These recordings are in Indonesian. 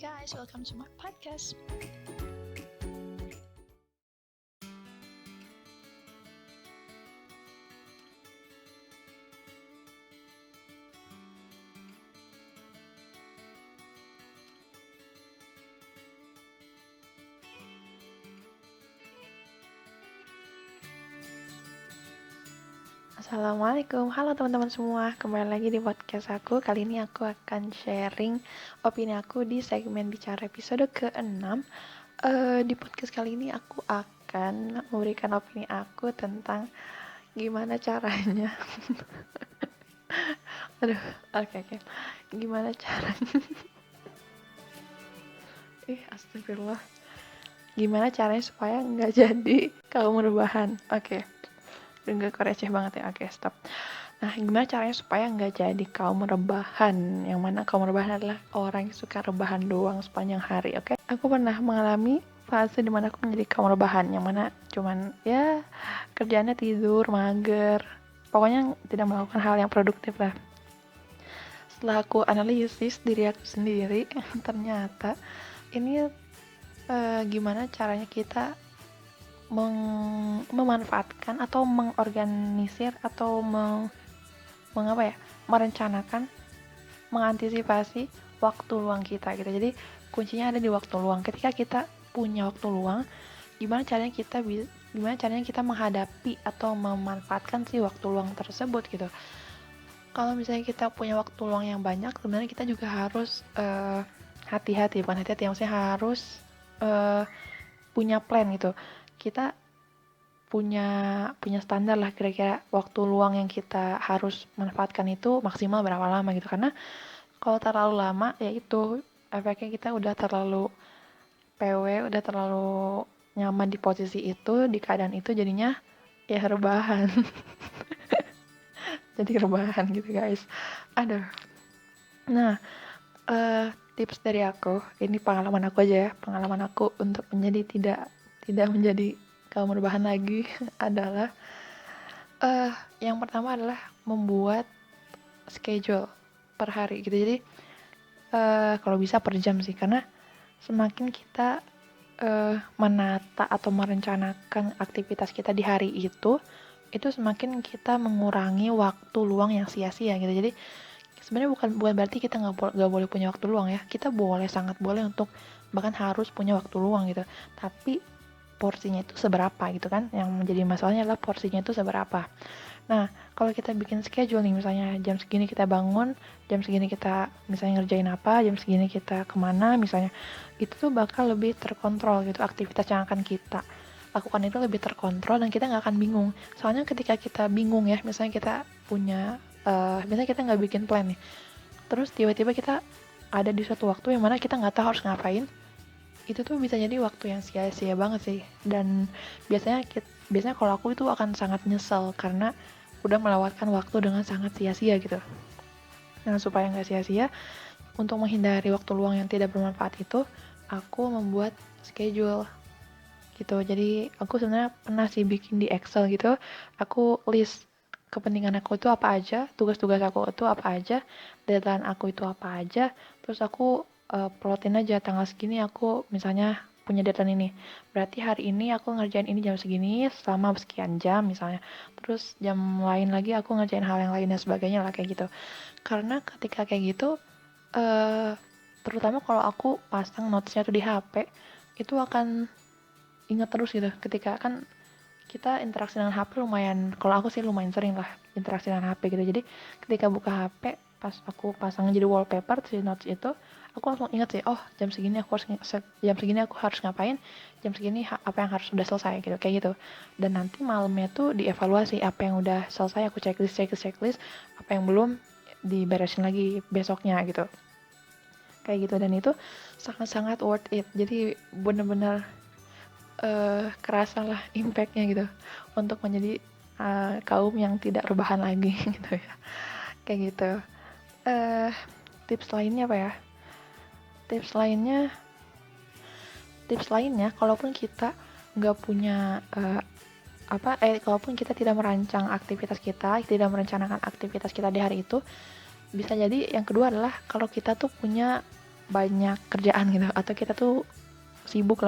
guys, welcome to my podcast. Assalamualaikum, halo teman-teman semua. Kembali lagi di podcast aku. Kali ini aku akan sharing opini aku di segmen bicara episode ke-6. Di podcast kali ini aku akan memberikan opini aku tentang gimana caranya. Aduh, oke. Gimana caranya? Astagfirullah. Gimana caranya supaya nggak jadi kaum rebahan? Oke. Enggak receh banget ya, oke stop. Nah, gimana caranya supaya nggak jadi kaum rebahan? Yang mana kaum rebahan adalah orang yang suka rebahan doang sepanjang hari, oke? Aku pernah mengalami fase dimana aku menjadi kaum rebahan, yang mana cuman ya kerjaannya tidur, mager, pokoknya tidak melakukan hal yang produktif lah. Setelah aku analisis diri aku sendiri, ternyata ini gimana caranya kita memanfaatkan atau mengorganisir atau merencanakan, mengantisipasi waktu luang kita gitu. Jadi kuncinya ada di waktu luang. Ketika kita punya waktu luang, gimana caranya kita menghadapi atau memanfaatkan si waktu luang tersebut gitu. Kalau misalnya kita punya waktu luang yang banyak, sebenarnya kita juga harus hati-hati, maksudnya harus punya plan gitu. Kita punya standar lah kira-kira waktu luang yang kita harus manfaatkan itu maksimal berapa lama gitu, karena kalau terlalu lama ya itu efeknya kita udah terlalu PW, udah terlalu nyaman di posisi itu, di keadaan itu, jadinya ya rebahan. Jadi rebahan gitu guys. Aduh. Nah, tips dari aku, ini pengalaman aku aja ya, pengalaman aku untuk menjadi tidak menjadi kaum rebahan lagi adalah yang pertama adalah membuat schedule per hari gitu. Jadi kalau bisa per jam sih, karena semakin kita menata atau merencanakan aktivitas kita di hari itu semakin kita mengurangi waktu luang yang sia-sia gitu. Jadi sebenarnya bukan berarti kita nggak boleh punya waktu luang ya. Kita sangat boleh untuk bahkan harus punya waktu luang gitu. Tapi porsinya itu seberapa gitu kan? Yang menjadi masalahnya adalah porsinya itu seberapa. Nah, kalau kita bikin schedule nih, misalnya jam segini kita bangun, jam segini kita misalnya ngerjain apa, jam segini kita kemana misalnya, itu tuh bakal lebih terkontrol gitu, aktivitas yang akan kita lakukan itu lebih terkontrol dan kita nggak akan bingung. Soalnya ketika kita bingung ya, misalnya kita misalnya kita nggak bikin plan nih, terus tiba-tiba kita ada di suatu waktu yang mana kita nggak tahu harus ngapain, itu tuh bisa jadi waktu yang sia-sia banget sih. Dan biasanya kalau aku itu akan sangat nyesel karena udah melewatkan waktu dengan sangat sia-sia gitu. Nah, supaya nggak sia-sia, untuk menghindari waktu luang yang tidak bermanfaat itu, aku membuat schedule gitu. Jadi aku sebenarnya pernah sih bikin di Excel gitu. Aku list kepentingan aku itu apa aja, tugas-tugas aku itu apa aja, deadline aku itu apa aja, terus aku plotin aja tanggal segini aku misalnya punya deadline ini. Berarti hari ini aku ngerjain ini jam segini selama sekian jam misalnya. Terus jam lain lagi aku ngerjain hal yang lain dan sebagainya lah kayak gitu. Karena ketika kayak gitu terutama kalau aku pasang notesnya tuh di HP, itu akan ingat terus gitu. Ketika kan kita interaksi dengan HP lumayan, kalau aku sih lumayan sering lah interaksi dengan HP gitu. Jadi ketika buka HP, pas aku pasang jadi wallpaper si notes itu, aku langsung ingat sih, oh jam segini aku harus ngapain, jam segini apa yang harus sudah selesai gitu, kayak gitu. Dan nanti malamnya tuh dievaluasi apa yang udah selesai, aku checklist, apa yang belum diberesin lagi besoknya gitu, kayak gitu. Dan itu sangat-sangat worth it. Jadi bener-bener kerasa lah impactnya gitu untuk menjadi kaum yang tidak rebahan lagi gitu ya, kayak gitu. Tips lainnya apa ya? Tips lainnya kalaupun kita nggak punya kalaupun kita tidak merancang aktivitas kita, tidak merencanakan aktivitas kita di hari itu, bisa jadi yang kedua adalah kalau kita tuh punya banyak kerjaan gitu, atau kita tuh sibuk.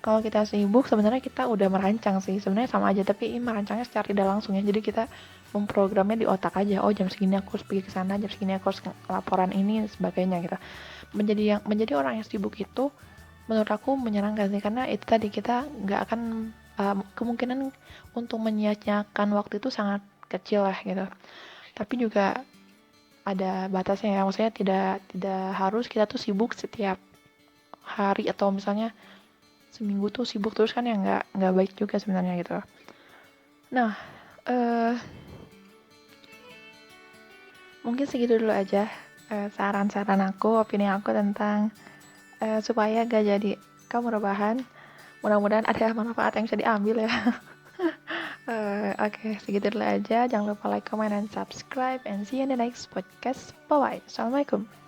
Kalau kita sibuk sebenarnya kita udah merancang sih, sebenarnya sama aja, tapi ini merancangnya secara tidak langsung ya. Jadi kita memprogramnya di otak aja, oh jam segini aku harus pergi ke sana, jam segini aku harus laporan ini sebagainya gitu. Menjadi orang yang sibuk itu menurut aku menyenangkan sih, karena itu tadi kita nggak akan kemungkinan untuk menyia-nyiakan waktu itu sangat kecil lah gitu. Tapi juga ada batasnya ya, maksudnya tidak harus kita tuh sibuk setiap hari, atau misalnya seminggu tuh sibuk terus kan, ya nggak baik juga sebenarnya gitu. Nah, eh mungkin segitu dulu aja saran-saran aku, opini aku tentang supaya gak jadi kamu rebahan. Mudah-mudahan ada manfaat yang bisa diambil ya. Oke, segitu dulu aja. Jangan lupa like, comment, and subscribe. And see you in the next podcast. Bye-bye. Assalamualaikum.